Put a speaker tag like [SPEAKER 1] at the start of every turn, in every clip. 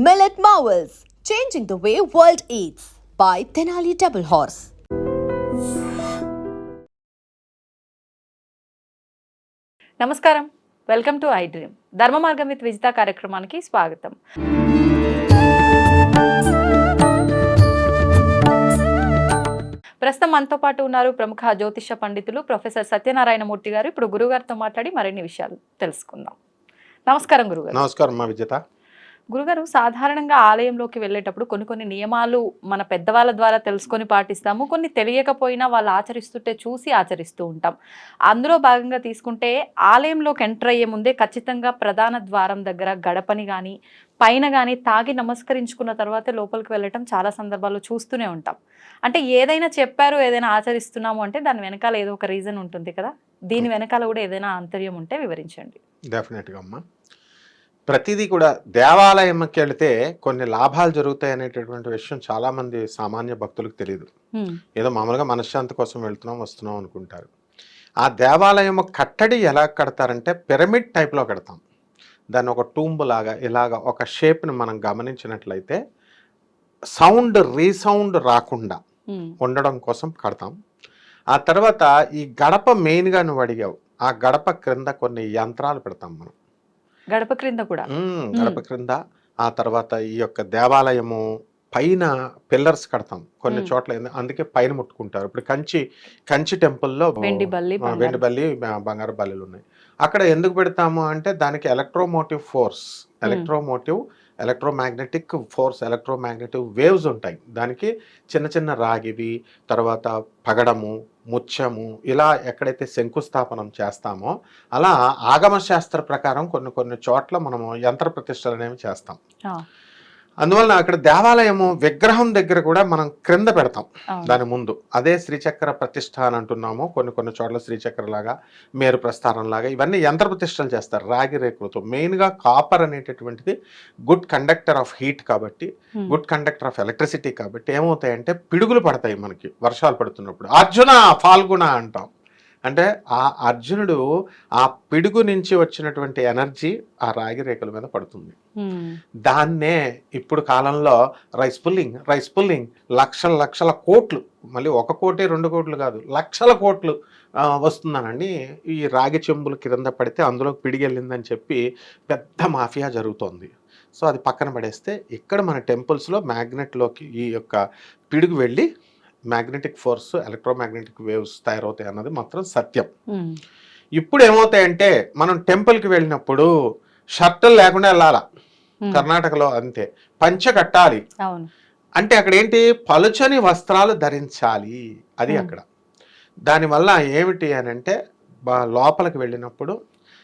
[SPEAKER 1] Millet Marvels, changing the way world eats by Tenali Double Horse.
[SPEAKER 2] నమస్కారం, welcome to I dream. ధర్మ మార్గం with Vijitha కార్యక్రమానికి స్వాగతం. ప్రస్తుతం మనతో పాటు ఉన్నారు ప్రముఖ జ్యోతిష పండితులు ప్రొఫెసర్ సత్యనారాయణమూర్తి గారు. ఇప్పుడు గురుగారితో మాట్లాడి మరిన్ని విషయాలు తెలుసుకుందాం. నమస్కారం గురుగారు.
[SPEAKER 3] నమస్కారం మా విజిత.
[SPEAKER 2] గురుగారు, సాధారణంగా ఆలయంలోకి వెళ్ళేటప్పుడు కొన్ని నియమాలు మన పెద్దవాళ్ళ ద్వారా తెలుసుకొని పాటిస్తాము, కొన్ని తెలియకపోయినా వాళ్ళు ఆచరిస్తుంటే చూసి ఆచరిస్తూ ఉంటాం. అందులో భాగంగా తీసుకుంటే ఆలయంలోకి ఎంటర్ అయ్యే ముందే ఖచ్చితంగా ప్రధాన ద్వారం దగ్గర గడపని కానీ పైన కానీ తాగి నమస్కరించుకున్న తర్వాతే లోపలికి వెళ్ళటం చాలా సందర్భాల్లో చూస్తూనే ఉంటాం. అంటే ఏదైనా చెప్పారు, ఏదైనా ఆచరిస్తున్నాము అంటే దాని వెనకాల ఏదో ఒక రీజన్ ఉంటుంది కదా. దీని వెనకాల కూడా ఏదైనా ఆంతర్యం ఉంటే వివరించండి.
[SPEAKER 3] డెఫినెట్గా అమ్మా. ప్రతిదీ కూడా దేవాలయంకి వెళితే కొన్ని లాభాలు జరుగుతాయి అనేటటువంటి విషయం చాలామంది సామాన్య భక్తులకు తెలియదు. ఏదో మామూలుగా మనశ్శాంతి కోసం వెళ్తున్నాం వస్తున్నాం అనుకుంటారు. ఆ దేవాలయం కట్టడి ఎలా కడతారంటే పిరమిడ్ టైప్లో కడతాం. దాన్ని ఒక టూంబ్ లాగా ఇలాగ ఒక షేప్ని మనం గమనించినట్లయితే రీసౌండ్ రాకుండా ఉండడం కోసం కడతాం. ఆ తర్వాత ఈ గడప మెయిన్గా నువ్వు అడిగావు, ఆ గడప క్రింద కొన్ని యంత్రాలు పెడతాం మనం.
[SPEAKER 2] గడప క్రింద కూడా
[SPEAKER 3] గడప క్రింద. ఆ తర్వాత ఈ యొక్క దేవాలయము పైన పిల్లర్స్ కడతాం కొన్ని చోట్ల, అందుకే పైన ముట్టుకుంటారు. ఇప్పుడు కంచి టెంపుల్లో వెండి బల్లి బంగారు బల్లిలు ఉన్నాయి. అక్కడ ఎందుకు పెడతాము అంటే దానికి ఎలక్ట్రోమాగ్నెటిక్ ఫోర్స్, ఎలక్ట్రోమాగ్నెటిక్ వేవ్స్ ఉంటాయి. దానికి చిన్న చిన్న రాగివి, తర్వాత పగడము, ముత్యము, ఇలా ఎక్కడైతే శంకుస్థాపనం చేస్తామో అలా ఆగమశాస్త్ర ప్రకారం కొన్ని చోట్ల మనము యంత్ర ప్రతిష్టలు అనేవి చేస్తాం. అందువలన అక్కడ దేవాలయము విగ్రహం దగ్గర కూడా మనం క్రింద పెడతాం దాని ముందు. అదే శ్రీచక్ర ప్రతిష్ఠ అని అంటున్నాము. కొన్ని చోట్ల శ్రీచక్ర లాగా, మేరు ప్రస్థానం లాగా ఇవన్నీ యంత్ర ప్రతిష్టలు చేస్తారు రాగి రేకులతో. మెయిన్గా కాపర్ అనేటటువంటిది గుడ్ కండక్టర్ ఆఫ్ హీట్ కాబట్టి, గుడ్ కండక్టర్ ఆఫ్ ఎలక్ట్రిసిటీ కాబట్టి ఏమవుతాయంటే పిడుగులు పడతాయి మనకి వర్షాలు పడుతున్నప్పుడు. అర్జున ఫాల్గుణ అంటాం. అంటే ఆ అర్జునుడు ఆ పిడుగు నుంచి వచ్చినటువంటి ఎనర్జీ ఆ రాగి రేకుల మీద పడుతుంది. దాన్నే ఇప్పుడు కాలంలో రైస్ పుల్లింగ్ లక్షల కోట్లు, మళ్ళీ 1 కోటి 2 కోట్లు కాదు, లక్షల కోట్లు వస్తుందనండి. ఈ రాగి చెంబులు కింద పడితే అందులో పిడిగి వెళ్ళిందని చెప్పి పెద్ద మాఫియా జరుగుతోంది. సో అది పక్కన పడేస్తే ఇక్కడ మన టెంపుల్స్లో మ్యాగ్నెట్లోకి ఈ యొక్క పిడుగు వెళ్ళి మ్యాగ్నెటిక్ ఫోర్స్, ఎలక్ట్రోమాగ్నెటిక్ వేవ్స్ తయారవుతాయి అన్నది మాత్రం సత్యం. ఇప్పుడు ఏమవుతాయంటే మనం టెంపుల్కి వెళ్ళినప్పుడు షర్టులు లేకుండా వెళ్ళాలా. కర్ణాటకలో అంతే, పంచ కట్టాలి. అంటే అక్కడ ఏంటి, పలుచని వస్త్రాలు ధరించాలి. అది అక్కడ. దానివల్ల ఏమిటి అని అంటే లోపలికి వెళ్ళినప్పుడు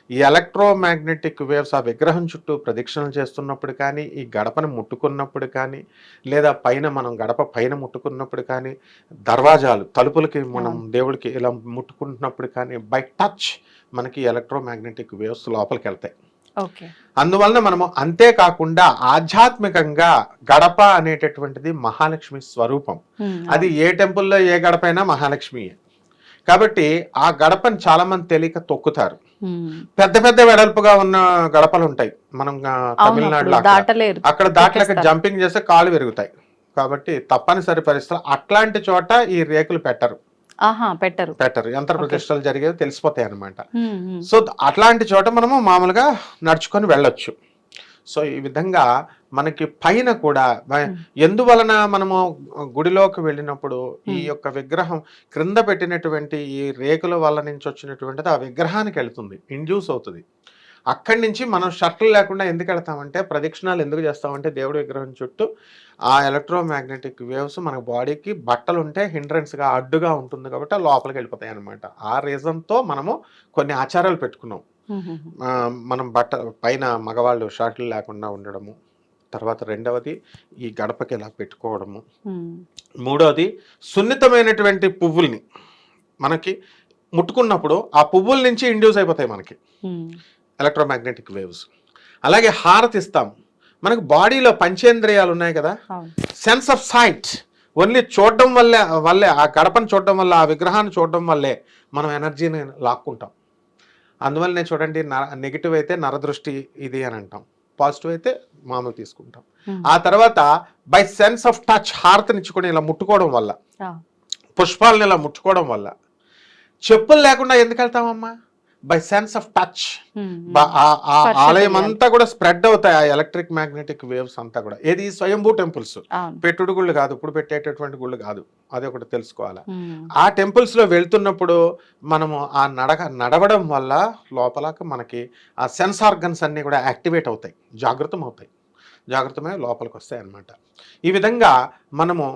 [SPEAKER 3] ఈ ఎలక్ట్రోమాగ్నెటిక్ వేవ్స్ ఆ విగ్రహం చుట్టూ ప్రదక్షిణలు చేస్తున్నప్పుడు కానీ, ఈ గడపను ముట్టుకున్నప్పుడు కానీ, లేదా పైన మనం గడప పైన ముట్టుకున్నప్పుడు కానీ, దర్వాజాలు తలుపులకి మనం దేవుడికి ఇలా ముట్టుకుంటున్నప్పుడు కానీ, బై టచ్ మనకి ఎలక్ట్రోమాగ్నెటిక్ వేవ్స్ లోపలికి వెళ్తాయి. అందువలన మనము అంతేకాకుండా ఆధ్యాత్మికంగా గడప అనేటటువంటిది మహాలక్ష్మి స్వరూపం. అది ఏ టెంపుల్లో ఏ గడప అయినా మహాలక్ష్మియే. కాబట్టి ఆ గడపని చాలా మంది తెలియక తొక్కుతారు. పెద్ద వెడల్పుగా ఉన్న గడపలు ఉంటాయి మనం తమిళనాడులో, అక్కడ దాటలేక జంపింగ్ చేస్తే కాళ్ళు విరుగుతాయి. కాబట్టి తప్పనిసరి పరిస్థితులు అట్లాంటి చోట ఈ రేకులు పెట్టరు. యంత్ర ప్రతిష్టలు జరిగేది తెలిసిపోతాయి అన్నమాట. సో అట్లాంటి చోట మనము మామూలుగా నడుచుకొని వెళ్ళొచ్చు. సో ఈ విధంగా మనకి పైన కూడా ఎందువలన మనము గుడిలోకి వెళ్ళినప్పుడు ఈ యొక్క విగ్రహం క్రింద పెట్టినటువంటి ఈ రేకుల వల్ల నుంచి వచ్చినటువంటిది ఆ విగ్రహానికి వెళ్తుంది, ఇండ్యూస్ అవుతుంది. అక్కడి నుంచి మనం షర్ట్లు లేకుండా ఎందుకు వెళ్తామంటే, ప్రదక్షిణాలు ఎందుకు చేస్తామంటే దేవుడి విగ్రహం చుట్టూ ఆ ఎలక్ట్రోమాగ్నెటిక్ వేవ్స్ మన బాడీకి బట్టలు ఉంటే హిండ్రెన్స్గా అడ్డుగా ఉంటుంది కాబట్టి లోపలికి వెళ్ళిపోతాయి అనమాట. ఆ రీజన్తో మనము కొన్ని ఆచారాలు పెట్టుకున్నాం. మనం పైన మగవాళ్ళు షర్ట్లు లేకుండా ఉండడము, తర్వాత రెండవది ఈ గడపకి ఇలా పెట్టుకోవడము, మూడవది సున్నితమైనటువంటి పువ్వుల్ని మనకి ముట్టుకున్నప్పుడు ఆ పువ్వుల నుంచి ఇండ్యూస్ అయిపోతాయి మనకి ఎలక్ట్రోమాగ్నెటిక్ వేవ్స్. అలాగే హారతి ఇస్తాం. మనకు బాడీలో పంచేంద్రియాలు ఉన్నాయి కదా, సెన్స్ ఆఫ్ సైట్ ఓన్లీ చూడడం వల్లే ఆ గడపను చూడడం వల్ల, ఆ విగ్రహాన్ని చూడడం వల్లే మనం ఎనర్జీని లాక్కుంటాం. అందువల్లనే చూడండి నెగిటివ్ అయితే నరదృష్టి ఇది అని అంటాం. పాజిటివ్ అయితే మామూలు తీసుకుంటాం. ఆ తర్వాత బై సెన్స్ ఆఫ్ టచ్ హారతనిచ్చుకొని ఇలా ముట్టుకోవడం వల్ల, పుష్పాలను ఇలా ముట్టుకోవడం వల్ల, చెప్పులు లేకుండా ఎందుకు వెళ్తామమ్మా? బై సెన్స్ ఆఫ్ టచ్ ఆలయం అంతా కూడా స్ప్రెడ్ అవుతాయి ఆ ఎలక్ట్రిక్ మ్యాగ్నెటిక్ వేవ్స్ అంతా కూడా. ఏది స్వయంభూ టెంపుల్స్, పెట్టుడు గుళ్ళు కాదు, ఇప్పుడు పెట్టేటటువంటి గుళ్ళు కాదు, అది ఒకటి తెలుసుకోవాలి. ఆ టెంపుల్స్ లో వెళ్తున్నప్పుడు మనము ఆ నడవడం వల్ల లోపల మనకి ఆ సెన్స్ ఆర్గన్స్ అన్ని కూడా యాక్టివేట్ అవుతాయి, జాగ్రత్తమై లోపలికి వస్తాయి అన్నమాట. ఈ విధంగా మనము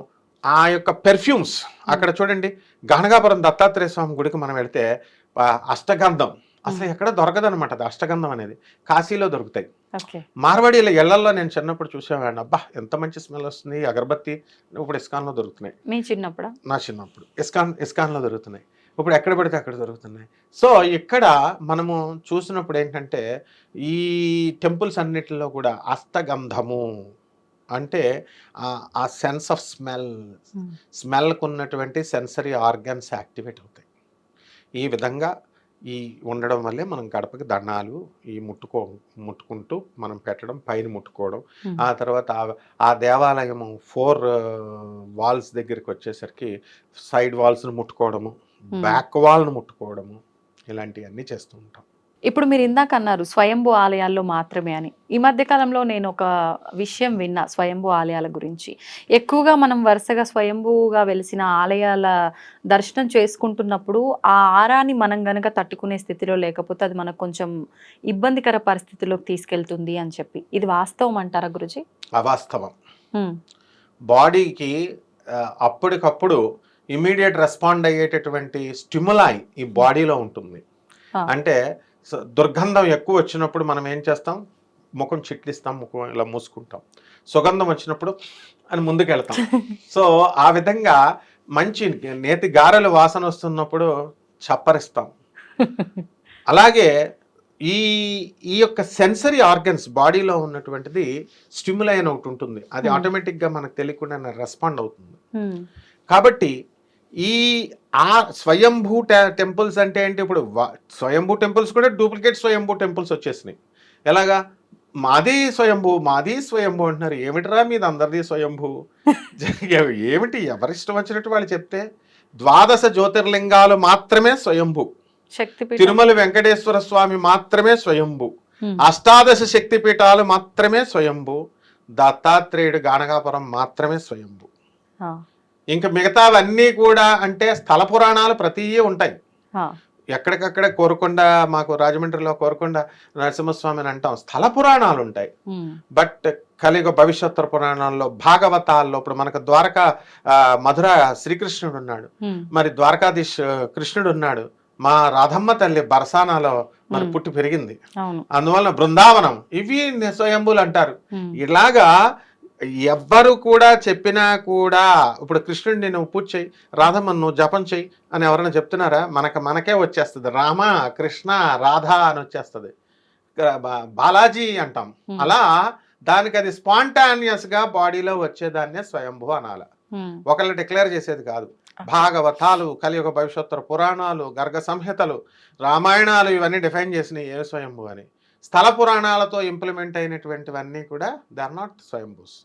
[SPEAKER 3] ఆ యొక్క పెర్ఫ్యూమ్స్ అక్కడ చూడండి, గహనగాపురం దత్తాత్రేయ స్వామి గుడికి మనం వెళ్తే అష్టగంధం అసలు ఎక్కడ దొరకదు అనమాట. అది అష్టగంధం అనేది కాశీలో దొరుకుతాయి. మార్వాడీల ఇళ్లలో నేను చిన్నప్పుడు చూసేవాడిని, అబ్బా ఎంత మంచి స్మెల్ వస్తుంది అగరబత్తి. ఇప్పుడు ఇస్కాన్లో దొరుకుతున్నాయి. నా చిన్నప్పుడు ఇస్కాన్లో దొరుకుతున్నాయి. ఇప్పుడు ఎక్కడ పడితే అక్కడ దొరుకుతున్నాయి. సో ఇక్కడ మనము చూసినప్పుడు ఏంటంటే ఈ టెంపుల్స్ అన్నిటిలో కూడా అష్టగంధము అంటే ఆ సెన్స్ ఆఫ్ స్మెల్కు ఉన్నటువంటి సెన్సరీ ఆర్గన్స్ యాక్టివేట్ అవుతాయి. ఈ విధంగా ఈ ఉండడం వల్లే మనం గడపకి దండాలు ఈ ముట్టుకుంటూ మనం పెట్టడం, పైన ముట్టుకోవడం. ఆ తర్వాత ఆ దేవాలయము 4 వాల్స్ దగ్గరికి వచ్చేసరికి సైడ్ వాల్స్ను ముట్టుకోవడము, బ్యాక్ వాల్ను ముట్టుకోవడము, ఇలాంటివన్నీ చేస్తూ ఉంటాం.
[SPEAKER 2] ఇప్పుడు మీరు ఇందాక అన్నారు స్వయంభూ ఆలయాల్లో మాత్రమే అని. ఈ మధ్య కాలంలో నేను ఒక విషయం విన్నా స్వయంభూ ఆలయాల గురించి. ఎక్కువగా మనం వరుసగా స్వయంభూగా వెలిసిన ఆలయాల దర్శనం చేసుకుంటున్నప్పుడు ఆ ఆరాని మనం గనక తట్టుకునే స్థితిలో లేకపోతే అది మనకు కొంచెం ఇబ్బందికర పరిస్థితిలోకి తీసుకెళ్తుంది అని చెప్పి, ఇది వాస్తవం అంటారా గురుజీ?
[SPEAKER 3] అవాస్తవం. బాడీకి అప్పటికప్పుడు ఇమీడియట్ రెస్పాండ్ అయ్యేటటువంటి స్టిములాయ్ ఈ బాడీలో ఉంటుంది. అంటే దుర్గంధం ఎక్కువ వచ్చినప్పుడు మనం ఏం చేస్తాం, ముఖం చిట్లిస్తాం, ముఖం ఇలా మూసుకుంటాం. సుగంధం వచ్చినప్పుడు అని ముందుకు వెళ్తాం. సో ఆ విధంగా మంచి నేతి గారెల వాసన వస్తున్నప్పుడు చప్పరిస్తాం. అలాగే ఈ యొక్క సెన్సరీ ఆర్గన్స్ బాడీలో ఉన్నటువంటిది స్టిమ్యులై అని ఒకటి ఉంటుంది, అది ఆటోమేటిక్గా మనకు తెలియకుండా రెస్పాండ్ అవుతుంది. కాబట్టి ఆ స్వయంభూ టెంపుల్స్ అంటే ఏంటి, ఇప్పుడు స్వయంభూ టెంపుల్స్ కూడా డూప్లికేట్ స్వయంభూ టెంపుల్స్ వచ్చేసినాయి. ఎలాగా మాది స్వయంభూ అంటున్నారు. ఏమిటిరా మీది అందరిది స్వయంభూ? ఏమిటి ఎవరిష్టం వచ్చినట్టు వాళ్ళు చెప్తే. 12 జ్యోతిర్లింగాలు మాత్రమే స్వయంభూ, తిరుమల వెంకటేశ్వర స్వామి మాత్రమే స్వయంభూ, 18 శక్తిపీఠాలు మాత్రమే స్వయంభూ, దత్తాత్రేయుడు గానగాపురం మాత్రమే స్వయంభూ. ఇంకా మిగతావన్నీ కూడా అంటే స్థల పురాణాలు ప్రతి ఉంటాయి. ఎక్కడికక్కడ కోరుకొండ, మాకు రాజమండ్రిలో కోరుకొండ నరసింహస్వామి అని అంటాం, స్థల పురాణాలు ఉంటాయి. బట్ కలియుగ భవిష్యత్తు పురాణాల్లో, భాగవతాల్లో, ఇప్పుడు మనకు ద్వారకా మధుర శ్రీకృష్ణుడు ఉన్నాడు, మరి ద్వారకాధీష్ కృష్ణుడు ఉన్నాడు, మా రాధమ్మ తల్లి బరసానాలో మరి పుట్టి పెరిగింది, అందువలన బృందావనం, ఇవి స్వయంభూలు అంటారు. ఇలాగా ఎవ్వరు కూడా చెప్పినా కూడా, ఇప్పుడు కృష్ణుడిని నువ్వు పూజ చేయి, రాధమ్మను నువ్వు జపం చేయి అని ఎవరైనా చెప్తున్నారా? మనకే వచ్చేస్తుంది, రామ కృష్ణ రాధ అని వచ్చేస్తుంది. బాలాజీ అంటాం. అలా దానికి అది స్పాంటానియస్గా బాడీలో వచ్చేదాన్నే స్వయంభూ అనాల. ఒకళ్ళు డిక్లేర్ చేసేది కాదు. భాగవతాలు, కలియుగ భవిష్యత్తు పురాణాలు, గర్గ సంహితలు, రామాయణాలు ఇవన్నీ డిఫైన్ చేసినాయి ఏ స్వయంభూ అని. స్థల పురాణాలతో ఇంప్లిమెంట్ అయినటువంటివన్నీ కూడా దే ఆర్ నాట్ స్వయంభూస్.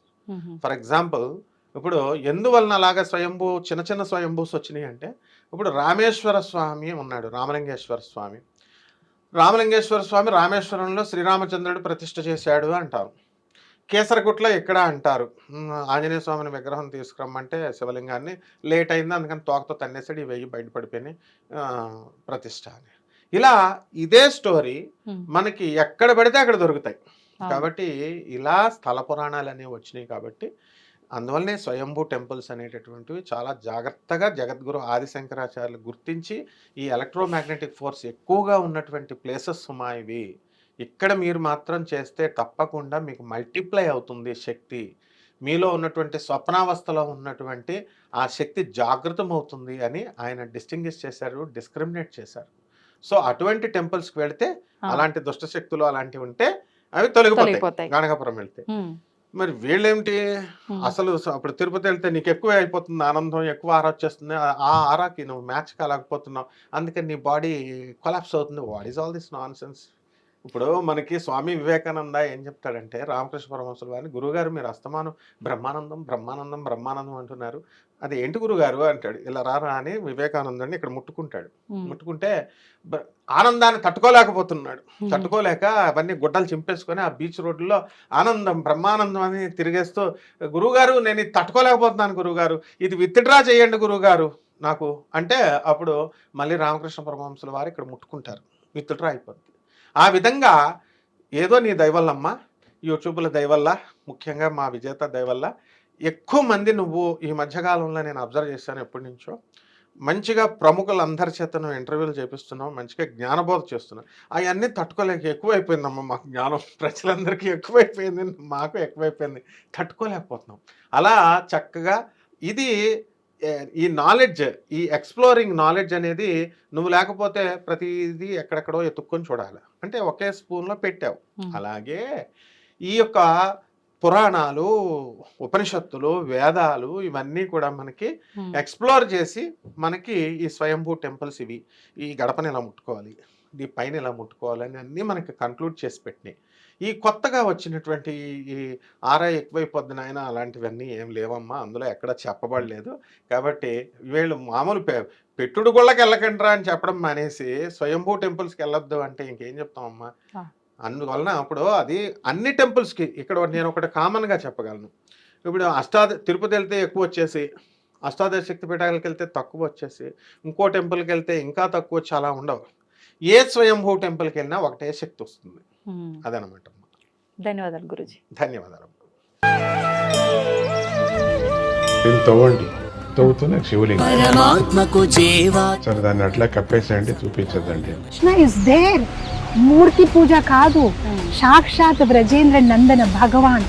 [SPEAKER 3] ఫర్ ఎగ్జాంపుల్, ఇప్పుడు ఎందువలన అలాగా స్వయంభూ చిన్న స్వయంభూస్ వచ్చినాయి అంటే, ఇప్పుడు రామేశ్వర స్వామి ఉన్నాడు, రామలింగేశ్వర స్వామి రామేశ్వరంలో శ్రీరామచంద్రుడు ప్రతిష్ఠ చేశాడు అంటారు. కేసరగుట్ల ఎక్కడ అంటారు, ఆంజనేయ స్వామిని విగ్రహం తీసుకురమ్మంటే శివలింగాన్ని లేట్ అయింది అందుకని తోకతో తన్నేసాడు, ఈ వెయ్యి బయటపడిపోయినాయి ప్రతిష్ఠ అని. ఇలా ఇదే స్టోరీ మనకి ఎక్కడ పడితే అక్కడ దొరుకుతాయి. కాబట్టి ఇలా స్థల పురాణాలు అనేవి వచ్చినాయి. కాబట్టి అందువల్లనే స్వయంభూ టెంపుల్స్ అనేటటువంటివి చాలా జాగ్రత్తగా జగద్గురు ఆదిశంకరాచార్యులు గుర్తించి, ఈ ఎలక్ట్రోమాగ్నెటిక్ ఫోర్స్ ఎక్కువగా ఉన్నటువంటి ప్లేసెస్ సుమా ఇవి, ఇక్కడ మీరు మాత్రం చేస్తే తప్పకుండా మీకు మల్టిప్లై అవుతుంది శక్తి, మీలో ఉన్నటువంటి స్వప్నావస్థలో ఉన్నటువంటి ఆ శక్తి జాగృతమవుతుంది అని ఆయన డిస్టింగ్విష్ చేశారు, డిస్క్రిమినేట్ చేశారు. సో అటువంటి టెంపుల్స్కి వెళితే అలాంటి దుష్ట శక్తులు అలాంటివి ఉంటే అవి తొలగిపోతాయి గానగాపురం వెళ్తే. మరి వీళ్ళేమిటి, అసలు అప్పుడు తిరుపతి వెళ్తే నీకు ఎక్కువ అయిపోతుంది ఆనందం, ఎక్కువ ఆరా వచ్చేస్తుంది, ఆ ఆరాకి నువ్వు మ్యాచ్ కాలేకపోతున్నావు, అందుకని నీ బాడీ కొలాప్స్ అవుతుంది. What is all this non sense? ఇప్పుడు మనకి స్వామి వివేకానంద ఏం చెప్తాడంటే, రామకృష్ణ పరమహంసుల వారిని, గురుగారు మీరు అస్తమానం బ్రహ్మానందం బ్రహ్మానందం బ్రహ్మానందం అంటున్నారు, అది ఏంటి గురుగారు అంటాడు. ఇలా రారా అని వివేకానందని ఇక్కడ ముట్టుకుంటాడు. ముట్టుకుంటే ఆనందాన్ని తట్టుకోలేకపోతున్నాడు. తట్టుకోలేక అవన్నీ గుడ్డలు చింపేసుకొని ఆ బీచ్ రోడ్లో ఆనందం బ్రహ్మానందం అని తిరిగేస్తూ, గురుగారు నేను ఇది తట్టుకోలేకపోతున్నాను గురుగారు, ఇది విత్డ్రా చేయండి గురుగారు నాకు అంటే, అప్పుడు మళ్ళీ రామకృష్ణ పరమహంసుల వారు ఇక్కడ ముట్టుకుంటారు, విత్డ్రా అయిపోద్ది. ఆ విధంగా ఏదో నీ దయవల్లమ్మా, యూట్యూబ్ల దయవల్ల, ముఖ్యంగా మా విజేత దయవల్ల ఎక్కువ మంది నువ్వు ఈ మధ్యకాలంలో నేను అబ్జర్వ్ చేశాను ఎప్పటి నుంచో, మంచిగా ప్రముఖులందరి చేత నువ్వు ఇంటర్వ్యూలు చేపిస్తున్నావు, మంచిగా జ్ఞానబోధ చేస్తున్నావు. అవన్నీ తట్టుకోలేక ఎక్కువైపోయిందమ్మా మాకు జ్ఞానం, ప్రజలందరికీ ఎక్కువైపోయింది, మాకు ఎక్కువైపోయింది, తట్టుకోలేకపోతున్నాం. అలా చక్కగా ఇది ఈ నాలెడ్జ్, ఈ ఎక్స్ప్లోరింగ్ నాలెడ్జ్ అనేది నువ్వు లేకపోతే ప్రతిదీ ఎక్కడెక్కడో ఎత్తుక్కొని చూడాలి, అంటే ఒకే స్పూన్లో పెట్టావు. అలాగే ఈ యొక్క పురాణాలు, ఉపనిషత్తులు, వేదాలు ఇవన్నీ కూడా మనకి ఎక్స్ప్లోర్ చేసి మనకి ఈ స్వయంభూ టెంపుల్స్ ఇవి, ఈ గడపని ఇలా ముట్టుకోవాలి, ఈ పైన ఇలా ముట్టుకోవాలి అని అన్నీ మనకి కంక్లూడ్ చేసి పెట్టినాయి. ఈ కొత్తగా వచ్చినటువంటి ఈ ఆరా ఎక్కువైపోద్ది నాయన అలాంటివన్నీ ఏం లేవమ్మా, అందులో ఎక్కడ చెప్పబడలేదు. కాబట్టి వీళ్ళు మామూలు పెట్టుడు గుళ్ళకి వెళ్ళకండ్రా అని చెప్పడం మానేసి స్వయంభూ టెంపుల్స్కి వెళ్ళొద్దు అంటే ఇంకేం చెప్తామమ్మా. అందువలన అప్పుడు అది అన్ని టెంపుల్స్కి, ఇక్కడ నేను ఒకటి కామన్గా చెప్పగలను. ఇప్పుడు తిరుపతి వెళ్తే ఎక్కువ వచ్చేసి, అష్టాదశ శక్తి పీఠాలకు వెళ్తే తక్కువ వచ్చేసి, ఇంకో టెంపుల్కి వెళ్తే ఇంకా తక్కువ వచ్చి అలా ఉండవు. ఏ స్వయంభూ టెంపుల్కి వెళ్ళినా ఒకటే శక్తి వస్తుంది. అదనమాట.
[SPEAKER 2] ధన్యవాదాలు గురూజీ.
[SPEAKER 3] ధన్యవాదాలు.
[SPEAKER 4] తవ్వండి, తవ్వుతూనే శివలింగం సరే దాన్ని అట్లా కప్పేసేయండి, చూపించదండి.
[SPEAKER 5] కృష్ణ ఇస్ దేర్, మూర్తి పూజ కాదు, సాక్షాత్ బ్రజేంద్ర నందన భగవాన్.